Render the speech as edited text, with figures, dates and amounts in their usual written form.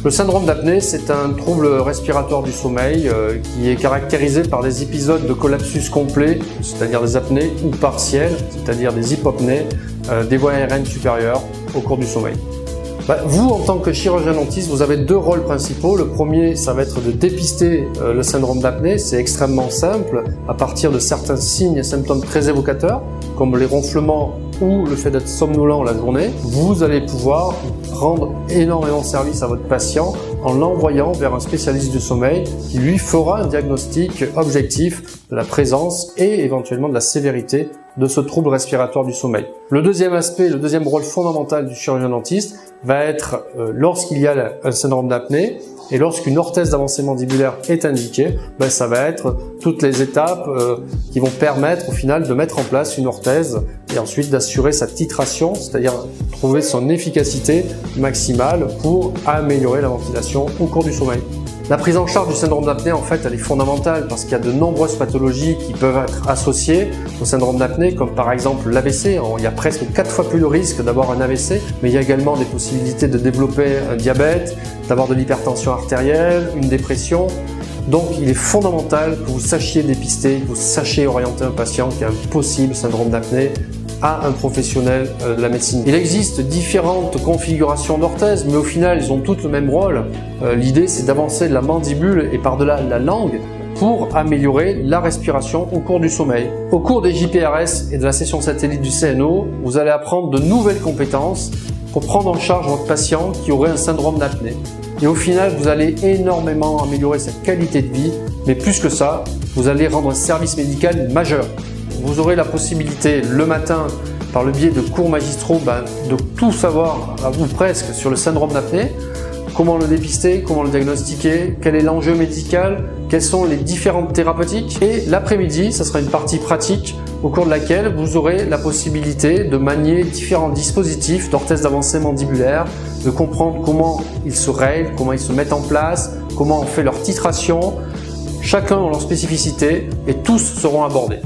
Le syndrome d'apnée, c'est un trouble respiratoire du sommeil qui est caractérisé par des épisodes de collapsus complet, c'est-à-dire des apnées, ou partielles, c'est-à-dire des hypopnées, des voies aériennes supérieures au cours du sommeil. Vous, en tant que chirurgien dentiste, vous avez deux rôles principaux. Le premier, ça va être de dépister le syndrome d'apnée. C'est extrêmement simple à partir de certains signes et symptômes très évocateurs, comme les ronflements ou le fait d'être somnolent la journée. Vous allez pouvoir rendre énormément service à votre patient en l'envoyant vers un spécialiste du sommeil qui lui fera un diagnostic objectif de la présence et éventuellement de la sévérité de ce trouble respiratoire du sommeil. Le deuxième aspect, le deuxième rôle fondamental du chirurgien dentiste va être lorsqu'il y a un syndrome d'apnée et lorsqu'une orthèse d'avancée mandibulaire est indiquée, ça va être toutes les étapes qui vont permettre au final de mettre en place une orthèse et ensuite d'assurer sa titration, c'est-à-dire trouver son efficacité maximale pour améliorer la ventilation au cours du sommeil. La prise en charge du syndrome d'apnée, en fait, elle est fondamentale parce qu'il y a de nombreuses pathologies qui peuvent être associées au syndrome d'apnée, comme par exemple l'AVC. Il y a presque 4 fois plus de risque d'avoir un AVC, mais il y a également des possibilités de développer un diabète, d'avoir de l'hypertension artérielle, une dépression. Donc, il est fondamental que vous sachiez dépister, que vous sachiez orienter un patient qui a un possible syndrome d'apnée à un professionnel de la médecine. Il existe différentes configurations d'orthèse, mais au final, ils ont toutes le même rôle. L'idée, c'est d'avancer de la mandibule et par-delà la langue pour améliorer la respiration au cours du sommeil. Au cours des JPRS et de la session satellite du CNO, vous allez apprendre de nouvelles compétences pour prendre en charge votre patient qui aurait un syndrome d'apnée. Et au final, vous allez énormément améliorer sa qualité de vie, mais plus que ça, vous allez rendre un service médical majeur. Vous aurez la possibilité le matin, par le biais de cours magistraux, de tout savoir, ou presque, sur le syndrome d'apnée. Comment le dépister, comment le diagnostiquer, quel est l'enjeu médical, quelles sont les différentes thérapeutiques. Et l'après-midi, ça sera une partie pratique au cours de laquelle vous aurez la possibilité de manier différents dispositifs d'orthèse d'avancée mandibulaire, de comprendre comment ils se règlent, comment ils se mettent en place, comment on fait leur titration. Chacun a leur spécificité et tous seront abordés.